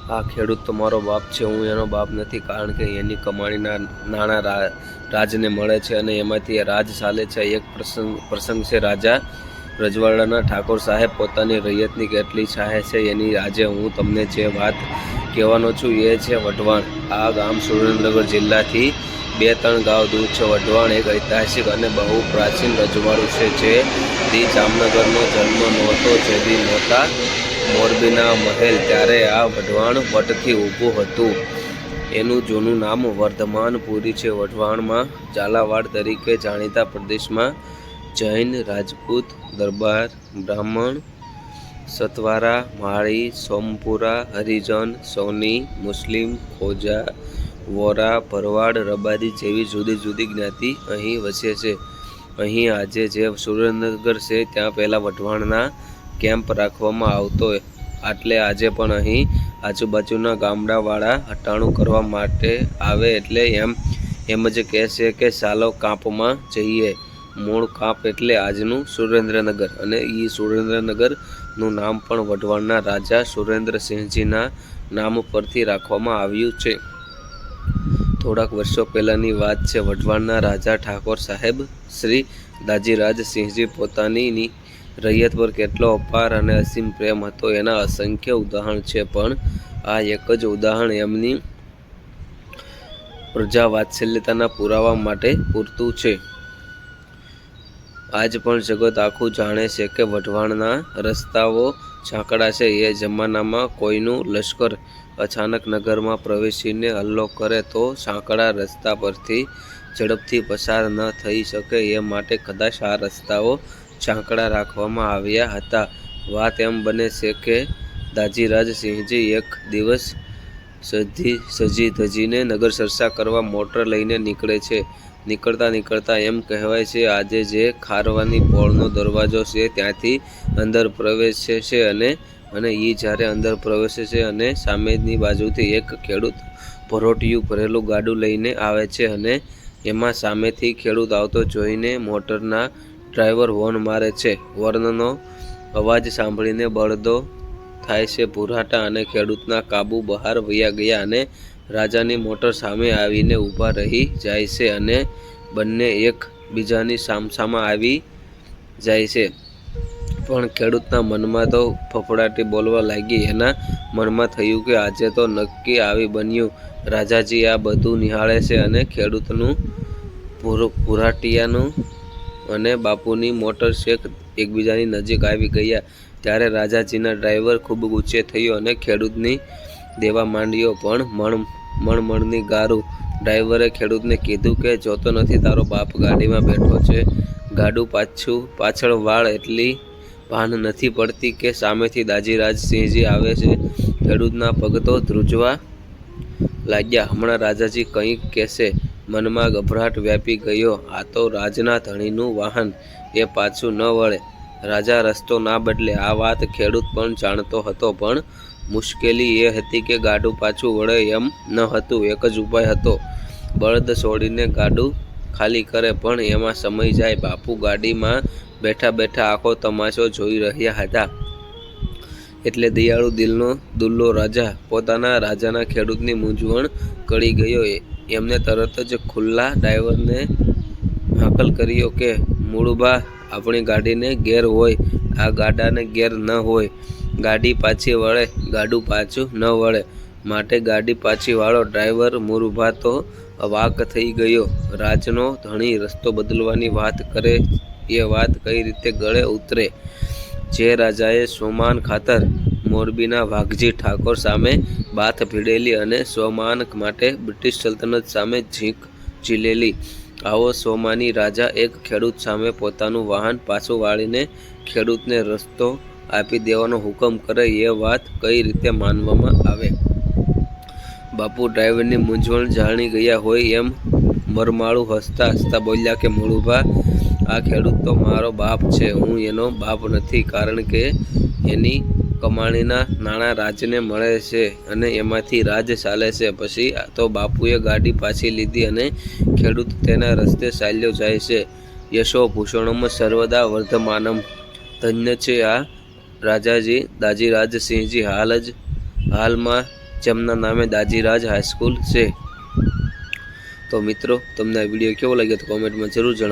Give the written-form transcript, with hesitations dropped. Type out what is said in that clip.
આ ખેડૂત તો મારો બાપ છે, હું એનો બાપ નથી, કારણ કે એની કમાણીના નાણાં રાજને મળે છે અને એમાંથી રાજ ચાલે છે. એક પ્રસંગ છે, રાજા રજવાડાના ઠાકોર સાહેબ પોતાની રૈયતની કેટલી ચાહે છે એની. આજે હું તમને જે વાત કહેવાનો છું એ છે વઢવાણ. આ ગામ સુરેન્દ્રનગર જિલ્લાથી 2-3 ગાંવ દૂર છે. વઢવાણ એક ઐતિહાસિક અને બહુ પ્રાચીન રજવાડું છે. જે દી જામનગરનો જન્મ નહોતો, જે દી નહોતા મોરબીના મહેલ, ત્યારે આ વઢવાણ વટથી ઊભું હતું. એનું જૂનું નામ વર્ધમાનપુરી છે. વઢવાણમાં ઝાલાવાડ તરીકે જાણીતા પ્રદેશમાં જૈન, રાજપૂત, દરબાર, બ્રાહ્મણ, સતવારા, માળી, સોમપુરા, હરિજન, સોની, મુસ્લિમ, ખોજા, વોરા, ભરવાડ, રબારી જેવી જુદી જુદી જ્ઞાતિ અહીં વસે છે. અહીં આજે જે સુરેન્દ્રનગર છે ત્યાં પહેલાં વઢવાણના કેમ્પ રાખવામાં આવતો, એટલે આજે પણ અહીં આજુબાજુના ગામડાવાળા હટાણું કરવા માટે આવે એટલે એમ જ કહેશે કે ચાલો કાંપમાં જઈએ. મૂળ કાંપ એટલે આજનું સુરેન્દ્રનગર, અને એ સુરેન્દ્રનગરનું નામ પણ વઢવાણના રાજા સુરેન્દ્રસિંહજીના નામ પરથી રાખવામાં આવ્યું છે. થોડાક વર્ષો પહેલાંની વાત છે. વઢવાણના રાજા ઠાકોર સાહેબ શ્રી દાજીરાજ સિંહજી પોતાની રૈયત પર કેટલો અપાર અને અસીમ પ્રેમ હતો એના અસંખ્ય ઉદાહરણ છે, પણ આ એક જ ઉદાહરણ એમની પ્રજા વાત્સલ્યતાના પુરાવા માટે પૂરતું છે. આજ પણ જગત આખું જાણે છે કે વઢવાણના રસ્તાઓ સાંકડા છે. એ જમાનામાં કોઈનું લશ્કર અચાનક નગરમાં પ્રવેશીને હલ્લો કરે તો સાંકડા રસ્તા પરથી ઝડપથી પસાર ન થઈ શકે એ માટે કદાચ આ રસ્તાઓ સાંકડા રાખવામાં આવ્યા હતા. વાત એમ બને છે કે દાજીરાજ સિંહજી એક દિવસ સજી ધજીને નગર સરસા કરવા મોટર લઈને નીકળે છે. નીકળતા એમ કહેવાય છે, આજે જે ખારવાની પોળનો દરવાજો છે ત્યાંથી અંદર પ્રવેશે છે અને એ જ્યારે અંદર પ્રવેશે છે અને સામેની બાજુથી એક ખેડૂત ભરોટિયું ભરેલું ગાડું લઈને આવે છે, અને એમાં સામેથી ખેડૂત આવતો જોઈને મોટરના ડ્રાઈવર હોર્ન મારે છે. હોર્નનો અવાજ સાંભળીને બળદો થાય છે ભુરાટા અને ખેડૂતના કાબુ બહાર વયા ગયા અને રાજાની મોટર સામે આવીને ઊભા રહી જાય છે અને બંને એક બીજાની સામસામા આવી જાય છે. પણ ખેડૂતના મનમાં તો ફફડાટી બોલવા લાગી. એના મનમાં થયું કે આજે તો નક્કી આવી બન્યું. રાજાજી આ બધું નિહાળે છે અને ખેડૂતનું, ભુરાટિયાનું અને બાપુની મોટર છેક એકબીજાની નજીક આવી ગયા. ત્યારે રાજાજીના ડ્રાઈવર ખૂબ ગુસ્સે થયો અને ખેડૂતની દેવા માંડ્યો, પણ મણની ગારું. ડ્રાઈવરે ખેડૂતને કીધું કે જોતો નથી તારો બાપ ગાડીમાં બેઠો છે, ગાડું પાછળ વાળ, એટલી ભાન નથી પડતી કે સામેથી દાજીરાજ સિંહજી આવે છે. ખેડૂતના પગ તો ધ્રુજવા લાગ્યા. હમણાં રાજાજી કંઈક કહેશે, મનમાં ગભરાટ વ્યાપી ગયો. આ તો રાજના ધણીનું વાહન, એ પાછું ન વળે, રાજા રસ્તો ના બદલે. આ વાત ખેડૂત પણ જાણતો હતો, પણ મુશ્કેલી એ હતી કે ગાડું પાછું વળે એમ ન હતું. એક જ ઉપાય હતો, બળદ છોડીને ગાડું ખાલી કરે, પણ એમાં સમય જાય. બાપુ ગાડીમાં બેઠા બેઠા આખો તમાશો જોઈ રહ્યા હતા. એટલે દયાળુ દિલનો દુલ્લો રાજા પોતાના રાજાના ખેડૂતની મૂંઝવણ કળી ગયો. એમને તરત જ ખુલ્લા ડ્રાઈવરને હાકલ કર્યો કે મૂળુભા, આપણી ગાડીને ગેર હોય, આ ગાડાને ગેર ન હોય. ગાડી પાછી વળે, ગાડું પાછું ન વળે, માટે ગાડી પાછી વાળો. ડ્રાઈવર મૂળુભા તો અવાક થઈ ગયો. રાજનો ધણી રસ્તો બદલવાની વાત કરે, એ વાત કઈ રીતે ગળે ઉતરે? જે રાજાએ સ્વમાન ખાતર મોરબીના વાઘજી ઠાકોર સામે બાથ ભીડેલી અને સ્વમાન માટે બ્રિટિશ સલ્તનત સામે ઝીંક ઝીલેલી, આવો સ્વમાની રાજા એક ખેડૂત સામે પોતાનું વાહન પાછું વાળીને ખેડૂતને રસ્તો આપી દેવાનો હુકમ કરે, એ વાત કઈ રીતે માનવામાં આવે? બાપુ ડ્રાઈવરની મૂંઝવણ જાણી ગયા હોય એમ મરમાળું હસતા હસતા બોલ્યા કે મૂળુભા, આ ખેડૂત તો મારો બાપ છે, હું એનો બાપ નથી, કારણ કે એની કમાણીના નાણાં રાજને મળે છે અને એમાંથી રાજ ચાલે છે. પછી તો બાપુએ ગાડી પાછી લીધી અને ખેડૂત તેના રસ્તે ચાલ્યો જાય છે. યશો ભૂષણમ સર્વદા વર્ધમાનમ. ધન્ય છે આ રાજાજી દાજીરાજ સિંહજી. હાલમાં જેમના નામે દાજીરાજ હાઈસ્કૂલ છે. તો મિત્રો, તમને આ વિડીયો કેવો લાગ્યો તો કોમેન્ટમાં જરૂર જણાવો.